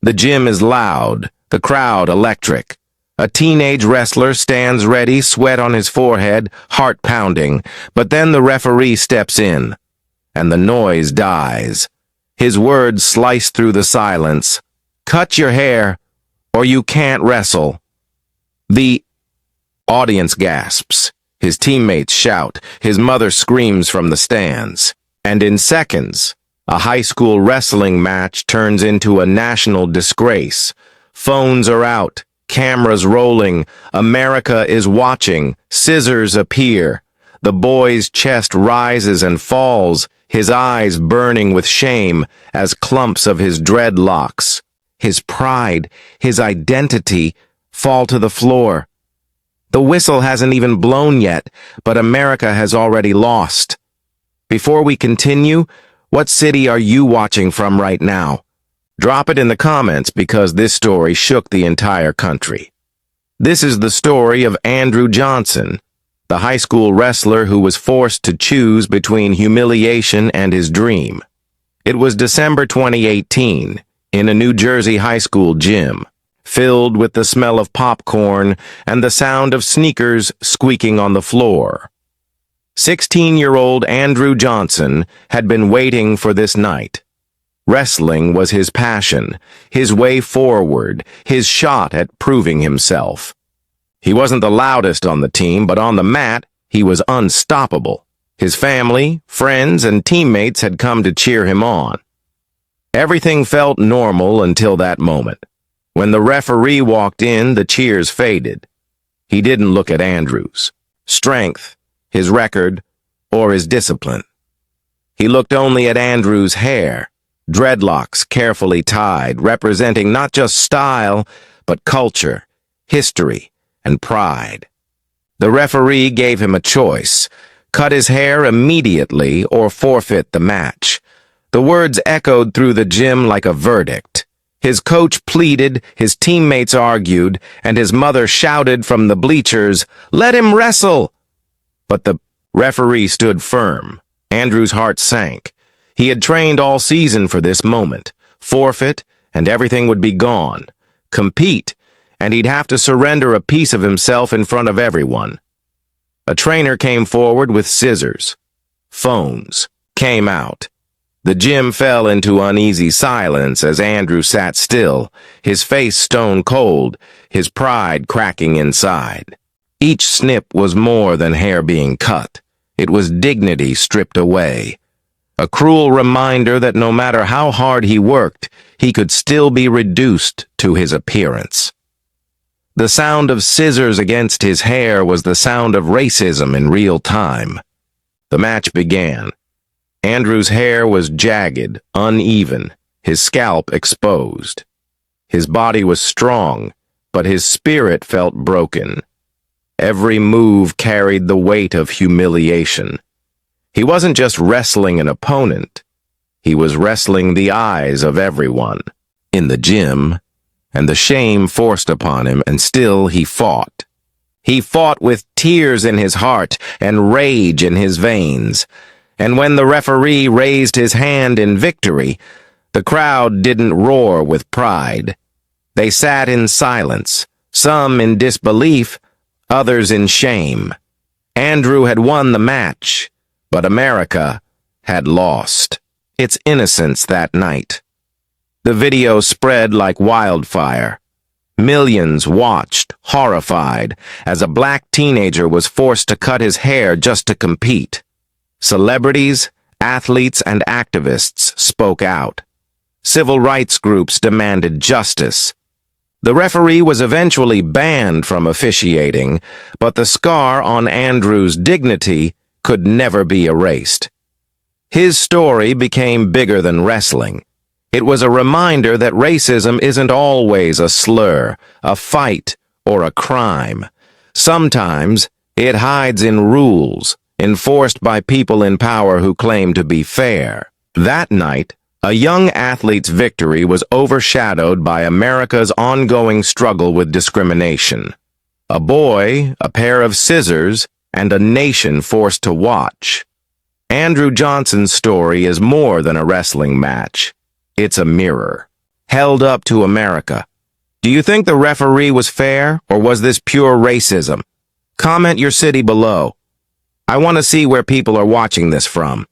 The gym is loud, the crowd electric. A teenage wrestler stands ready, sweat on his forehead, heart pounding, but then the referee steps in, and the noise dies. His words slice through the silence. "Cut your hair, or you can't wrestle." The audience gasps. His teammates shout. His mother screams from the stands. And in seconds, a high school wrestling match turns into a national disgrace. Phones are out, cameras rolling, America is watching, scissors appear. The boy's chest rises and falls, his eyes burning with shame as clumps of his dreadlocks, his pride, his identity, fall to the floor. The whistle hasn't even blown yet, but America has already lost. Before we continue, what city are you watching from right now? Drop it in the comments because this story shook the entire country. This is the story of Andrew Johnson, the high school wrestler who was forced to choose between humiliation and his dream. It was December 2018, in a New Jersey high school gym, filled with the smell of popcorn and the sound of sneakers squeaking on the floor. 16-year-old Andrew Johnson had been waiting for this night. Wrestling was his passion, his way forward, his shot at proving himself. He wasn't the loudest on the team, but on the mat, he was unstoppable. His family, friends, and teammates had come to cheer him on. Everything felt normal until that moment. When the referee walked in, the cheers faded. He didn't look at Andrew's strength, his record, or his discipline. He looked only at Andrew's hair, dreadlocks carefully tied, representing not just style, but culture, history, and pride. The referee gave him a choice: cut his hair immediately or forfeit the match. The words echoed through the gym like a verdict. His coach pleaded, his teammates argued, and his mother shouted from the bleachers, "Let him wrestle!" But the referee stood firm. Andrew's heart sank. He had trained all season for this moment. Forfeit, and everything would be gone. Compete, and he'd have to surrender a piece of himself in front of everyone. A trainer came forward with scissors. Phones came out. The gym fell into uneasy silence as Andrew sat still, his face stone cold, his pride cracking inside. Each snip was more than hair being cut. It was dignity stripped away. A cruel reminder that no matter how hard he worked, he could still be reduced to his appearance. The sound of scissors against his hair was the sound of racism in real time. The match began. Andrew's hair was jagged, uneven, his scalp exposed. His body was strong, but his spirit felt broken. Every move carried the weight of humiliation. He wasn't just wrestling an opponent. He was wrestling the eyes of everyone in the gym, and the shame forced upon him, and still he fought. He fought with tears in his heart and rage in his veins. And when the referee raised his hand in victory, the crowd didn't roar with pride. They sat in silence, some in disbelief, others in shame. Andrew had won the match, but America had lost its innocence that night. The video spread like wildfire. Millions watched, horrified, as a black teenager was forced to cut his hair just to compete. Celebrities, athletes, and activists spoke out. Civil rights groups demanded justice. The referee was eventually banned from officiating, but the scar on Andrew's dignity could never be erased. His story became bigger than wrestling. It was a reminder that racism isn't always a slur, a fight, or a crime. Sometimes it hides in rules, enforced by people in power who claim to be fair. That night, a young athlete's victory was overshadowed by America's ongoing struggle with discrimination. A boy, a pair of scissors, and a nation forced to watch. Andrew Johnson's story is more than a wrestling match. It's a mirror. held up to America. Do you think the referee was fair, or was this pure racism? Comment your city below. I want to see where people are watching this from.